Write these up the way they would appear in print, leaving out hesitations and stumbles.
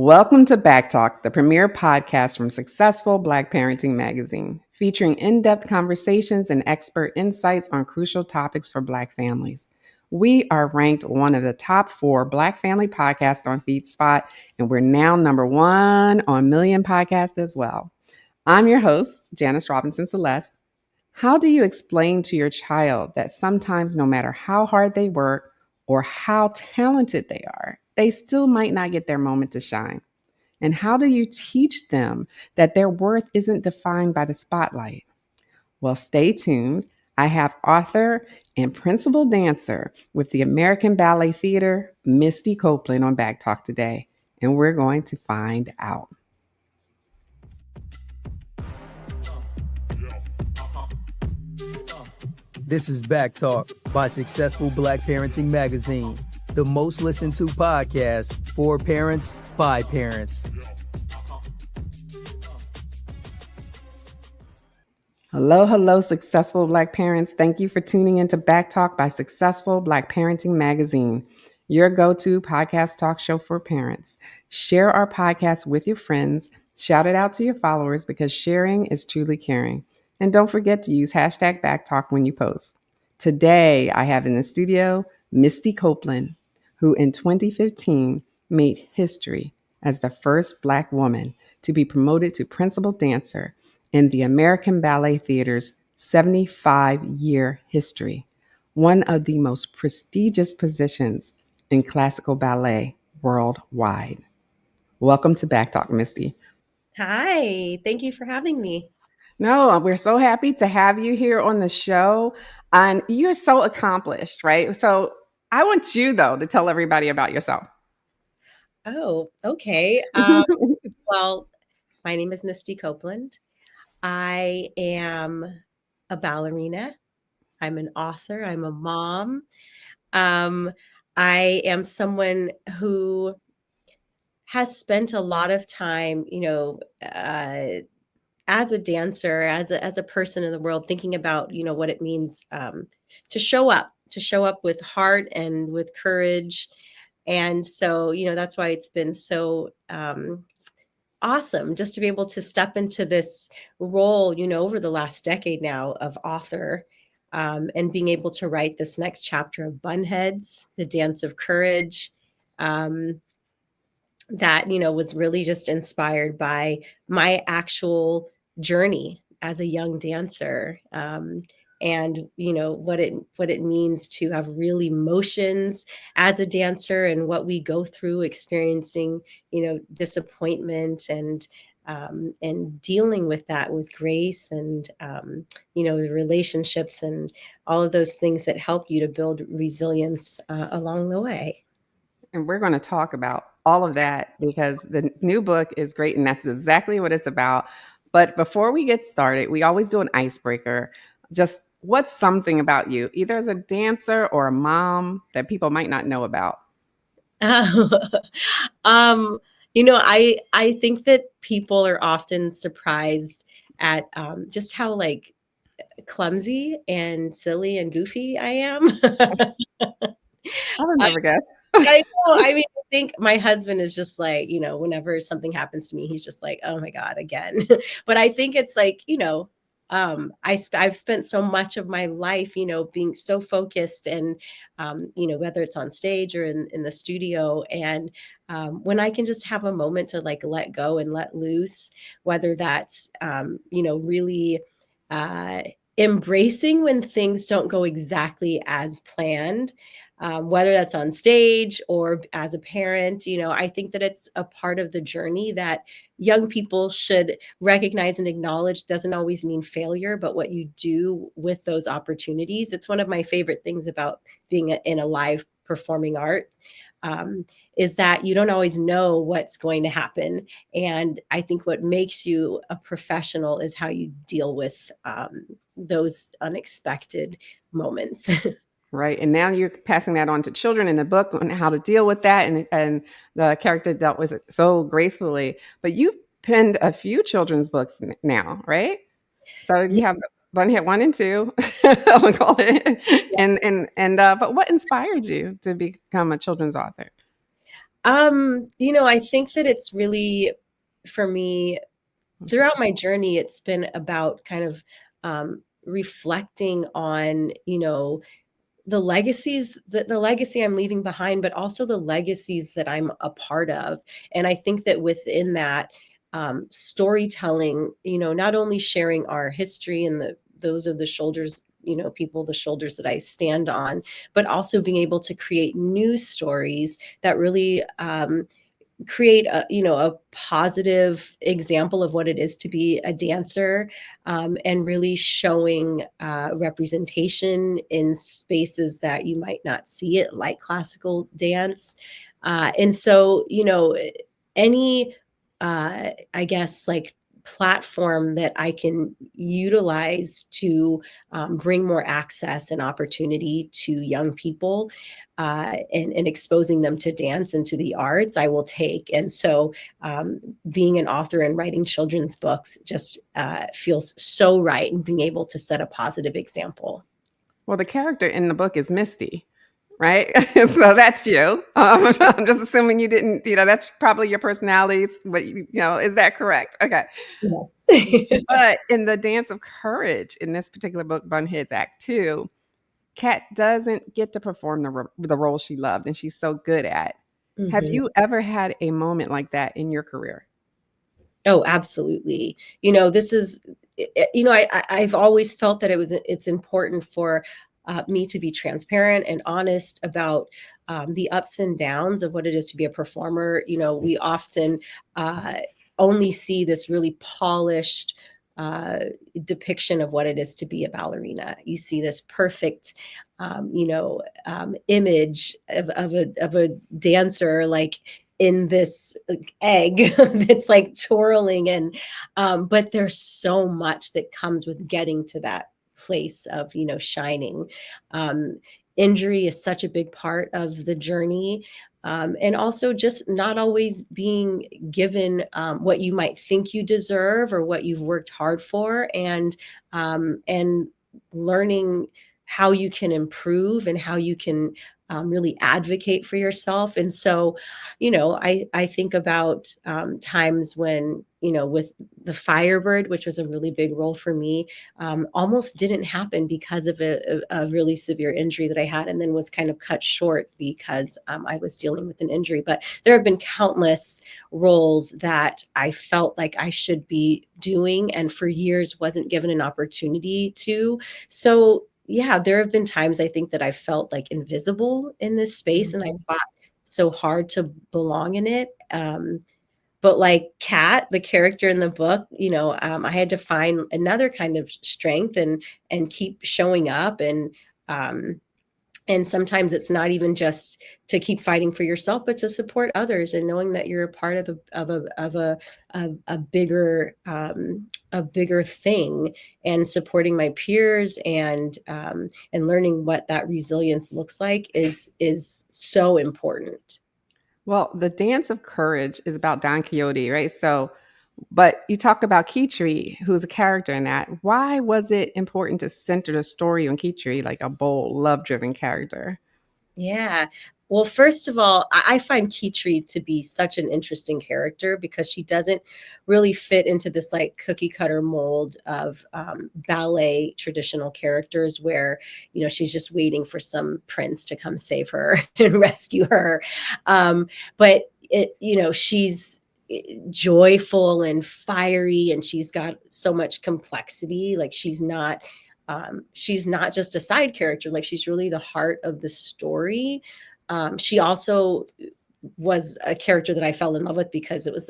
Welcome to BACKtalk, the premier podcast from Successful Black Parenting Magazine, featuring in-depth conversations and expert insights on crucial topics for Black families. We are ranked one of the top 4 Black family podcasts on FeedSpot, and we're now number 1 on Million Podcasts as well. I'm your host, Janice Robinson Celeste. How do you explain to your child that sometimes no matter how hard they work or how talented they are, they still might not get their moment to shine? And how do you teach them that their worth isn't defined by the spotlight? Well, stay tuned. I have author and principal dancer with the American Ballet Theatre, Misty Copeland, on BACKtalk today, and we're going to find out. This is BACKtalk by Successful Black Parenting Magazine, the most listened to podcast for parents by parents. Hello, successful Black parents. Thank you for tuning into BACKtalk by Successful Black Parenting Magazine, your go-to podcast talk show for parents. Share our podcast with your friends. Shout it out to your followers because sharing is truly caring. And don't forget to use hashtag BACKtalk when you post. Today, I have in the studio Misty Copeland, who in 2015 made history as the first Black woman to be promoted to principal dancer in the American Ballet Theatre's 75-year history, one of the most prestigious positions in classical ballet worldwide. Welcome to BACKtalk, Misty. Hi, thank you for having me. No, we're so happy to have you here on the show. And you're so accomplished, right? So I want you, though, to tell everybody about yourself. Oh, okay. Well, my name is Misty Copeland. I am a ballerina. I'm an author. I'm a mom. I am someone who has spent a lot of time, as a dancer, as a person in the world, thinking about, what it means to show up with heart and with courage. And so, that's why it's been so awesome just to be able to step into this role, over the last decade now of author, and being able to write this next chapter of Bunheads, the Dance of Courage, that, was really just inspired by my actual journey as a young dancer. And what it means to have real emotions as a dancer and what we go through experiencing disappointment and dealing with that with grace and the relationships and all of those things that help you to build resilience along the way. And we're going to talk about all of that because the new book is great and that's exactly what it's about. But before we get started, we always do an icebreaker. Just what's something about you, either as a dancer or a mom, that people might not know about? I think that people are often surprised at just how like clumsy and silly and goofy I am. I would never guess. I know. I mean, I think my husband is just like, whenever something happens to me, he's just like, oh my God, again. But I think it's like, I've spent so much of my life, being so focused and, whether it's on stage or in the studio. And when I can just have a moment to like let go and let loose, whether that's, really embracing when things don't go exactly as planned. Whether that's on stage or as a parent, I think that it's a part of the journey that young people should recognize and acknowledge. Doesn't always mean failure, but what you do with those opportunities. It's one of my favorite things about being in a live performing art, is that you don't always know what's going to happen. And I think what makes you a professional is how you deal with those unexpected moments. Right. And now you're passing that on to children in the book on how to deal with that. And the character dealt with it so gracefully. But you've penned a few children's books now, right? So you have Bunhead 1 and 2, I'm gonna call it. Yeah. But what inspired you to become a children's author? I think that it's really, for me, throughout my journey, it's been about kind of reflecting on, the legacy I'm leaving behind, but also the legacies that I'm a part of. And I think that within that, storytelling, not only sharing our history and those are the shoulders, the shoulders that I stand on, but also being able to create new stories that really create a positive example of what it is to be a dancer, and really showing representation in spaces that you might not see it, like classical dance. And so, any I guess, like, platform that I can utilize to bring more access and opportunity to young people, and exposing them to dance and to the arts, I will take. And so, being an author and writing children's books just feels so right, and being able to set a positive example. Well, the character in the book is Misty, right? So that's you. I'm just assuming you didn't, that's probably your personality. But, is that correct? Okay. Yes. But in the Dance of Courage, in this particular book, Bunhead's Act 2, Kat doesn't get to perform the role she loved and she's so good at. Have Mhm. you ever had a moment like that in your career? Oh, absolutely. This is, I've always felt that it's important for me to be transparent and honest about the ups and downs of what it is to be a performer. We often uh, only see this really polished uh, depiction of what it is to be a ballerina. You see this perfect, image of a dancer, like, in this egg that's like twirling, and but there's so much that comes with getting to that place of shining. um Injury is such a big part of the journey, and also just not always being given what you might think you deserve or what you've worked hard for, and learning how you can improve and how you can really advocate for yourself. And so, I think about times when, with the Firebird, which was a really big role for me, almost didn't happen because of a really severe injury that I had, and then was kind of cut short because I was dealing with an injury. But there have been countless roles that I felt like I should be doing, and for years wasn't given an opportunity to. So, yeah, there have been times I think that I felt like invisible in this space, and I Mhm. fought so hard to belong in it. But like Kat, the character in the book, I had to find another kind of strength, and keep showing up, um, and sometimes it's not even just to keep fighting for yourself, but to support others, and knowing that you're a part of a bigger, a bigger thing, and supporting my peers, and learning what that resilience looks like is so important. Well, the Dance of Courage is about Don Quixote, right? So, but you talked about Kitri, who's a character in that. Why was it important to center the story on Kitri, like a bold, love-driven character? Yeah. Well, first of all, I find Kitri to be such an interesting character because she doesn't really fit into this like cookie cutter mold of ballet traditional characters where, she's just waiting for some prince to come save her and rescue her. But she's joyful and fiery, and she's got so much complexity. Like, she's not just a side character, like, she's really the heart of the story. She also was a character that I fell in love with because it was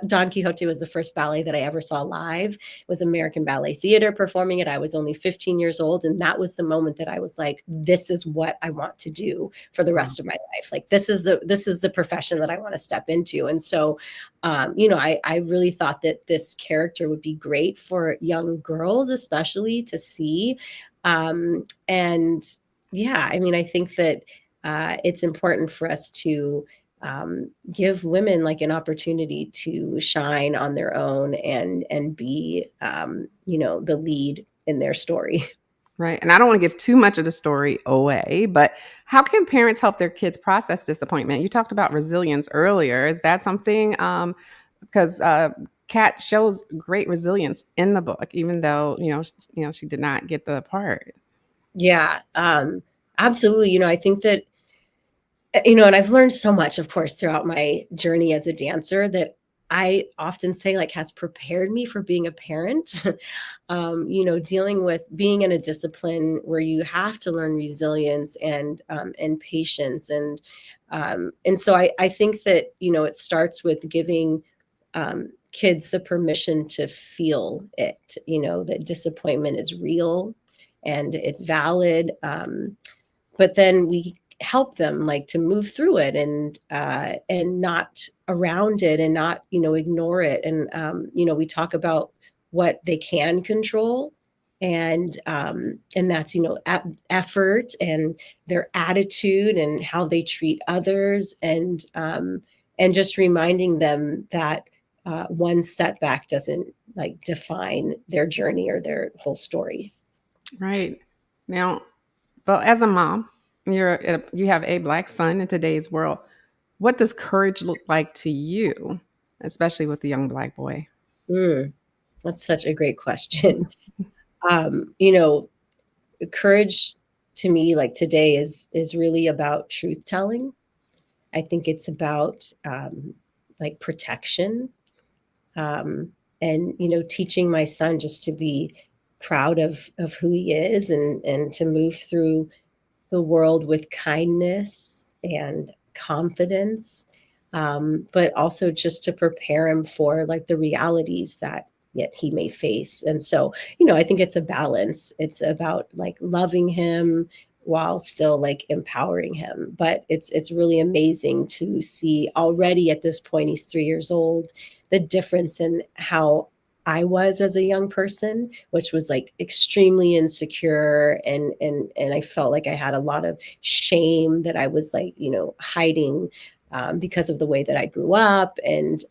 Don Quixote was the first ballet that I ever saw live. It was American Ballet Theatre performing it. I was only 15 years old, and that was the moment that I was like, this is what I want to do for the Wow. rest of my life. Like, this is the profession that I want to step into. And so, I really thought that this character would be great for young girls, especially, to see. And yeah, I mean, I think that it's important for us to give women like an opportunity to shine on their own, and be, the lead in their story. Right. And I don't want to give too much of the story away, but how can parents help their kids process disappointment? You talked about resilience earlier. Is that something? Because Kat shows great resilience in the book, even though she did not get the part. Yeah, absolutely. I think that, and I've learned so much, of course, throughout my journey as a dancer that I often say like has prepared me for being a parent. Dealing with being in a discipline where you have to learn resilience and patience, and so I think that it starts with giving kids the permission to feel it. That disappointment is real and it's valid. But then we help them like to move through it and not around it and not ignore it. And we talk about what they can control, and that's effort and their attitude and how they treat others, and just reminding them that one setback doesn't like define their journey or their whole story. Right. Now, well, as a mom, you have a Black son in today's world. What does courage look like to you, especially with the young Black boy? Mm, that's such a great question. um, you know, Courage to me, like today, is really about truth telling. I think it's about like protection, um, and teaching my son just to be proud of who he is, and to move through the world with kindness and confidence, but also just to prepare him for like the realities that yet he may face. And so, I think it's a balance. It's about like loving him while still like empowering him. But it's really amazing to see already at this point, he's 3 years old, the difference in how I was as a young person, which was like extremely insecure, and I felt like I had a lot of shame that I was like, hiding, because of the way that I grew up, and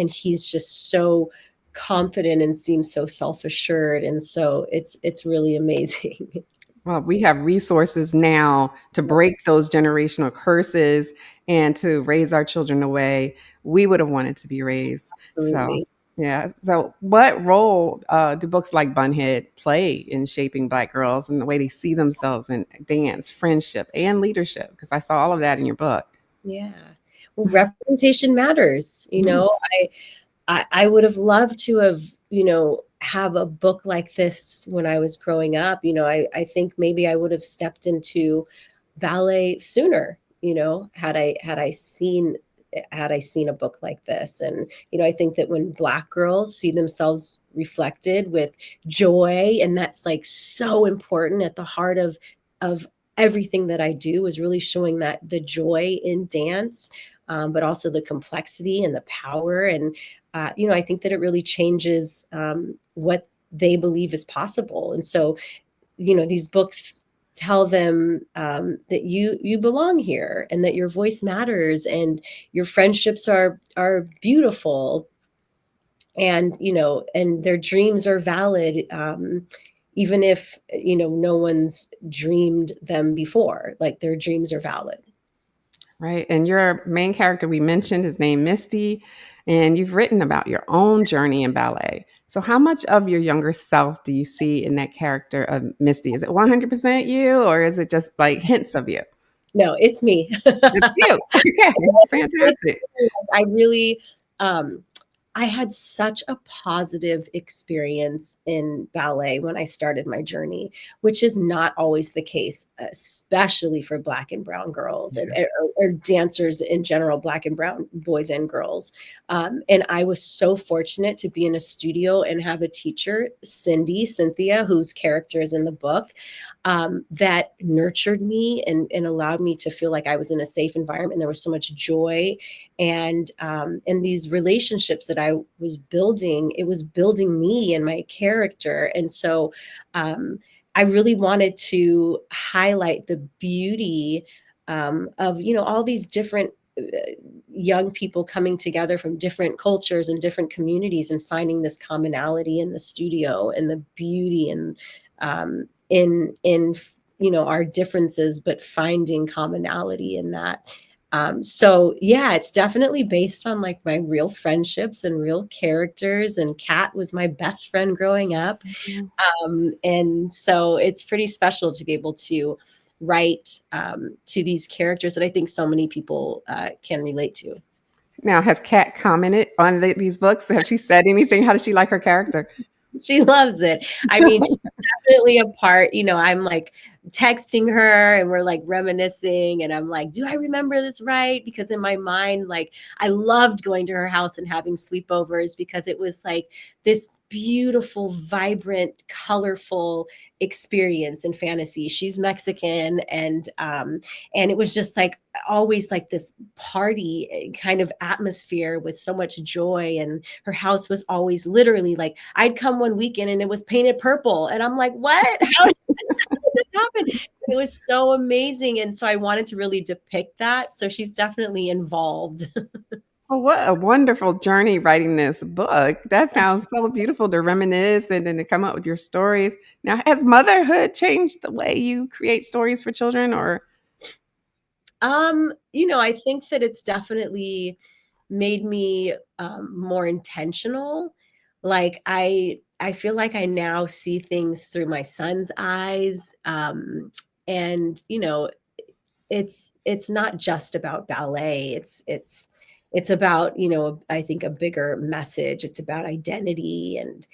he's just so confident and seems so self-assured, and so it's really amazing. Well, we have resources now to break those generational curses and to raise our children the way we would have wanted to be raised. So, Absolutely. yeah. So, what role do books like Bunhead play in shaping Black girls and the way they see themselves in dance, friendship, and leadership? Because I saw all of that in your book. Yeah. Well, representation matters. Mhm. I would have loved to have a book like this when I was growing up. I think maybe I would have stepped into ballet sooner, had I seen a book like this. And I think that when Black girls see themselves reflected with joy, and that's like so important at the heart of everything that I do, is really showing that the joy in dance, but also the complexity and the power. And I think that it really changes what they believe is possible. And so, these books tell them that you belong here, and that your voice matters, and your friendships are beautiful, and their dreams are valid, even if no one's dreamed them before. Like, their dreams are valid. Right. And your main character, we mentioned his name, Misty, and you've written about your own journey in ballet. So, how much of your younger self do you see in that character of Misty? Is it 100% you, or is it just like hints of you? No, it's me. It's you. Okay. It's Fantastic. I really, um, I had such a positive experience in ballet when I started my journey, which is not always the case, especially for Black and brown girls, or dancers in general, Black and brown boys and girls. And I was so fortunate to be in a studio and have a teacher, Cynthia, whose character is in the book, that nurtured me and allowed me to feel like I was in a safe environment. There was so much joy, and these relationships that I was building, it was building me and my character. And so I really wanted to highlight the beauty of all these different young people coming together from different cultures and different communities, and finding this commonality in the studio, and the beauty, in our differences, but finding commonality in that. So yeah, it's definitely based on like my real friendships and real characters. And Kat was my best friend growing up. And so it's pretty special to be able to write to these characters that I think so many people can relate to. Now, has Kat commented on these books? Have she said anything? How does she like her character? She loves it. I mean, she's definitely a part, I'm like texting her and we're like reminiscing and I'm like, do I remember this right? Because in my mind, like I loved going to her house and having sleepovers because it was like this beautiful, vibrant, colorful experience and fantasy. She's Mexican and it was just like always like this party kind of atmosphere with so much joy. And her house was always literally like I'd come one weekend and it was painted purple and I'm like, what? How did this happen? It was so amazing. And so I wanted to really depict that. So she's definitely involved. Well, what a wonderful journey writing this book. That sounds so beautiful to reminisce and then to come up with your stories. Now, has motherhood changed the way you create stories for children or? I think that it's definitely made me more intentional. Like I feel like I now see things through my son's eyes. And it's not just about ballet. It's about, I think a bigger message. It's about identity and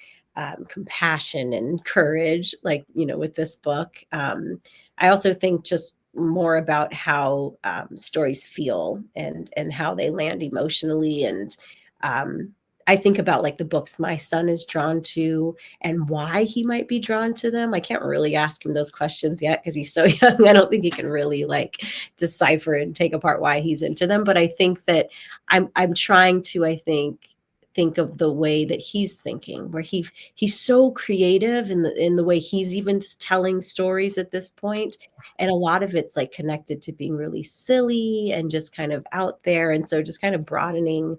compassion and courage, like, with this book. I also think just more about how stories feel and how they land emotionally. And um, I think about like the books my son is drawn to and why he might be drawn to them. I can't really ask him those questions yet because he's so young. I don't think he can really like decipher and take apart why he's into them. But I think that I'm trying to, I think of the way that he's thinking, where he's so creative in the way he's even telling stories at this point. And a lot of it's like connected to being really silly and just kind of out there. And so just kind of broadening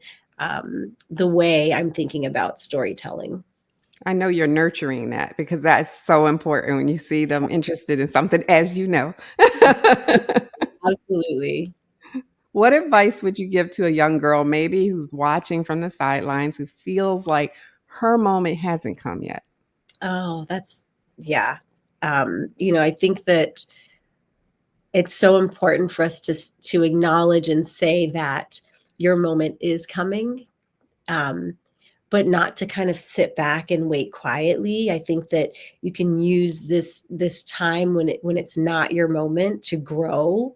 the way I'm thinking about storytelling. I know you're nurturing that because that's so important when you see them interested in something, as you know. Absolutely. What advice would you give to a young girl, maybe who's watching from the sidelines, who feels like her moment hasn't come yet? Oh, yeah. I think that it's so important for us to acknowledge and say that your moment is coming. But not to kind of sit back and wait quietly. I think that you can use this time when it's not your moment to grow,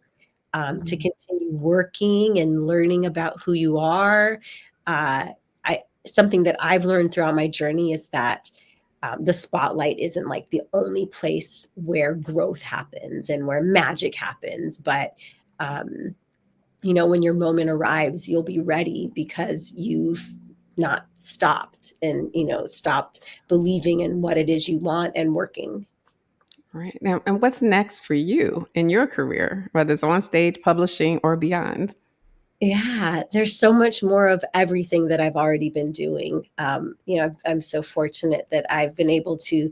to continue working and learning about who you are. Something that I've learned throughout my journey is that the spotlight isn't like the only place where growth happens and where magic happens, but when your moment arrives, you'll be ready because you've not stopped and stopped believing in what it is you want and working. Right. Now, and what's next for you in your career, whether it's on stage, publishing, or beyond? Yeah, there's so much more of everything that I've already been doing. I'm so fortunate that I've been able to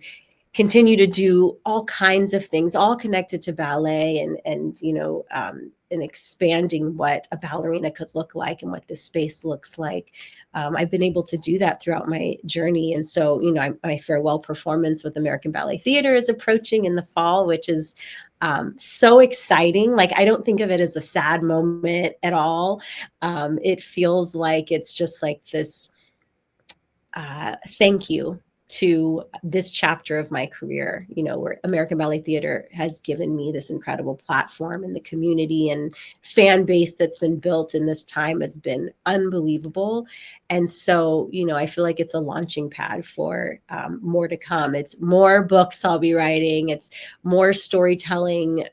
continue to do all kinds of things, all connected to ballet and expanding what a ballerina could look like and what this space looks like. I've been able to do that throughout my journey. And so, my farewell performance with American Ballet Theatre is approaching in the fall, which is so exciting. Like, I don't think of it as a sad moment at all. It feels like it's just like this thank you to this chapter of my career, where American Ballet Theatre has given me this incredible platform, and the community and fan base that's been built in this time has been unbelievable. And so, I feel like it's a launching pad for more to come. It's more books I'll be writing. It's more storytelling,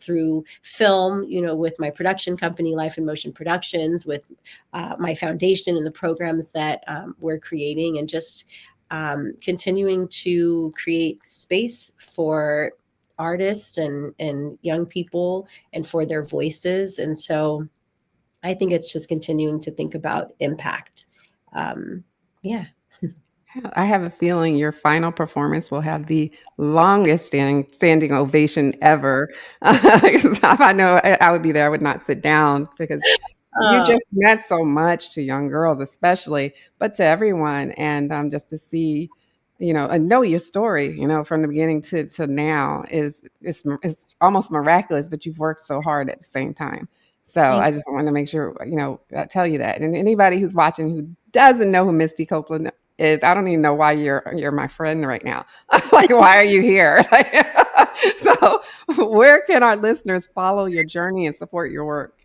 through film, with my production company, Life in Motion Productions, with my foundation and the programs that we're creating, and just continuing to create space for artists and young people and for their voices. And so I think it's just continuing to think about impact. Yeah. I have a feeling your final performance will have the longest standing ovation ever. 'Cause if I know I would be there, I would not sit down because you Oh, just meant so much to young girls, especially, but to everyone. And just to see, and know your story, from the beginning to now is almost miraculous. But you've worked so hard at the same time. So thank I just want to make sure, I tell you that. And anybody who's watching who doesn't know who Misty Copeland is, I don't even know why you're my friend right now. Like, why are you here? So, where can our listeners follow your journey and support your work?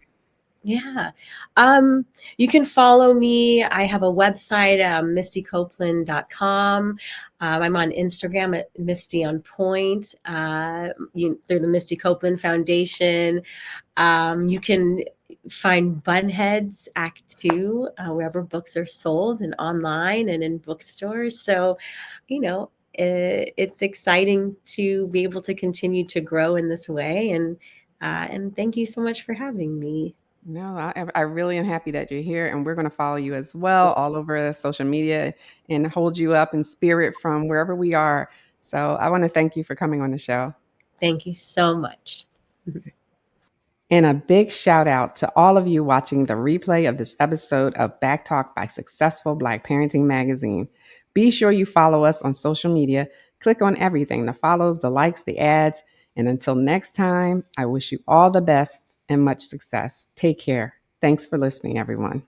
Yeah. Um, you can follow me. I have a website, mistycopeland.com. I'm on Instagram at Misty on Point, through the Misty Copeland Foundation. You can find Bunheads Act 2 wherever books are sold and online and in bookstores. So, it's exciting to be able to continue to grow in this way. And thank you so much for having me. No, I really am happy that you're here, and we're going to follow you as well all over social media and hold you up in spirit from wherever we are. So I want to thank you for coming on the show. Thank you so much. And a big shout out to all of you watching the replay of this episode of BACKtalk by Successful Black Parenting Magazine. Be sure you follow us on social media. Click on everything, the follows, the likes, the ads. And until next time, I wish you all the best and much success. Take care. Thanks for listening, everyone.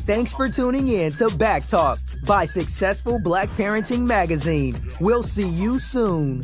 Thanks for tuning in to BACKtalk by Successful Black Parenting Magazine. We'll see you soon.